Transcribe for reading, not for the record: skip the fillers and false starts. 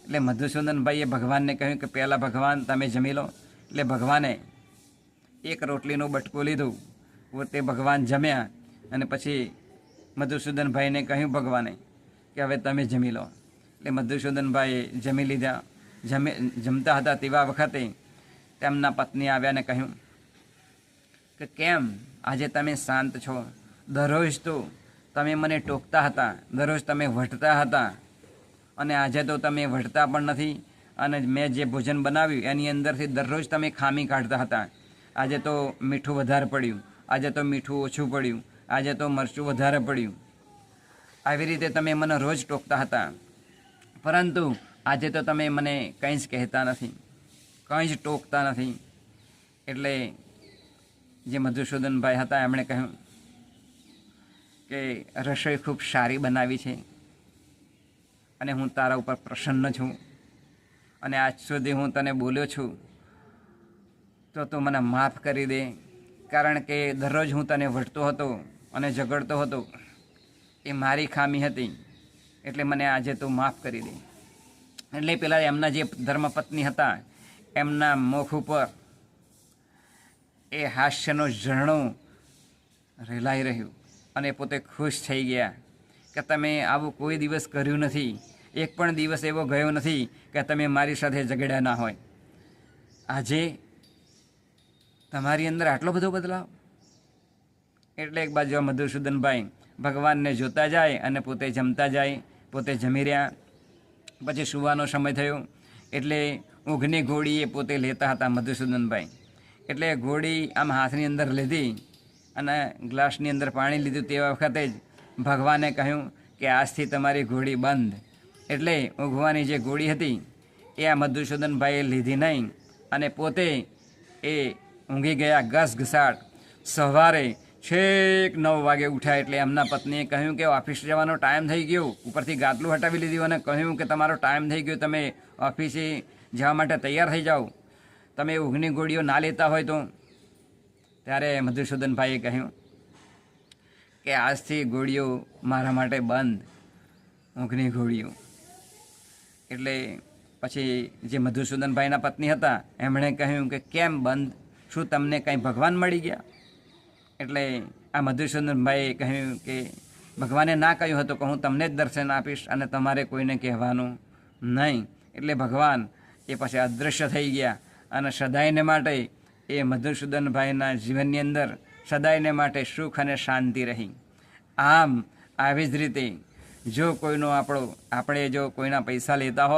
એટલે મધુસૂદનભાઈએ ભગવાનને કહ્યું કે પહેલાં ભગવાન તમે જમી લો. એટલે ભગવાને એક રોટલીનું બટકું લીધું, તે ભગવાન જમ્યા અને પછી મધુસૂદનભાઈને કહ્યું ભગવાને કે હવે તમે જમી લો. એટલે મધુસૂદનભાઈએ જમી લીધા. જમતા હતા તેવા વખતે તેમના પત્ની આવ્યા ને કહ્યું કે કેમ આજે તમે શાંત છો? દરરોજ તો તમે મને ટોકતા હતા, દરરોજ તમે વઢતા હતા, અને આજે તો તમે વઢતા પણ નથી. અને મેં જે ભોજન બનાવ્યું એની અંદરથી દરરોજ તમે ખામી કાઢતા હતા. આજે તો મીઠું વધારે પડ્યું, આજે તો મીઠું ઓછું પડ્યું, આજે તો મરચું વધારે પડ્યું. આવી રીતે તમે મને રોજ ટોકતા હતા, પરંતુ આજે તો તમે મને કંઈ જ કહેતા નથી, કંઈ જ ટોકતા નથી. એટલે જે મધુસૂદનભાઈ હતા એમણે કહ્યું કે રસોઈ ખૂબ સારી બનાવી છે અને હું તારા ઉપર પ્રસન્ન છું, અને આજ સુધી હું તને બોલ્યો છું તો તું મને માફ કરી દે, કારણ કે દરરોજ હું તને વઢતો હતો અને ઝઘડતો હતો, એ મારી ખામી હતી, એટલે મને આજે તું માફ કરી દે. એટલે પેલા એમના જે ધર્મપત્ની હતા એમના મુખ ઉપર એ હાસ્યનું ઝરણું રેલાઈ રહ્યું અને પોતે ખુશ થઈ ગયા કે તમે આવું કોઈ દિવસ કર્યું નથી, એક પણ દિવસ એવો ગયો નથી કે તમે મારી સાથે ઝઘડ્યા ના હોય. આજે તમારી અંદર આટલો બધો બદલાવ. એટલે એક બાજુ મધુસૂદનભાઈ ભગવાનને જોતા જાય અને પોતે જમતા જાય. પોતે જમી રહ્યા. પછી સુવાનો સમય થયો એટલે ઊંઘની ગોળી એ પોતે લેતા હતા મધુસૂદનભાઈ. એટલે ગોળી આમ હાથની અંદર લીધી અને ગ્લાસની અંદર પાણી લીધું. તે વખતે જ ભગવાને કહ્યું કે આજથી તમારી ગોળી બંધ. એટલે ઊંઘવાની જે ગોળી હતી એ આ મધુસૂદનભાઈએ લીધી નહીં અને પોતે એ ઊંઘી ગયા ઘસઘસાટ. સવારે છેક 9 વાગે ઉઠ્યા એટલે એમના પત્નીએ કહ્યું કે ઓફિસ જવાનો ટાઈમ થઈ ગયો. ઉપરથી ગાદલું હટાવી લીધું અને કહ્યું કે તમારો ટાઈમ થઈ ગયો, તમે ઓફિસે જવા માટે તૈયાર થઈ જાઓ, તમે ઊંઘની ગોળીઓ ના લેતા હોય તો. ત્યારે મધુસૂદનભાઈએ કહ્યું કે આજથી ગોળીઓ મારા માટે બંધ, ઊંઘની ગોળીઓ. એટલે પછી જે મધુસૂદનભાઈના પત્ની હતા એમણે કહ્યું કે કેમ બંધ? શું તમને કંઈ ભગવાન મળી ગયા? એટલે આ મધુસૂદનભાઈએ કહ્યું કે ભગવાને ના કહ્યું હતું કે હું તમને જ દર્શન આપીશ અને તમારે કોઈને કહેવાનું નહીં. એટલે ભગવાન એ પછી અદૃશ્ય થઈ ગયા અને સદાયને માટે એ મધુસૂદનભાઈના જીવનની અંદર સદાયને માટે સુખ અને શાંતિ રહી. આમ આવી જ રીતે જો કોઈનો આપણે જો કોઈના પૈસા લેતા હોય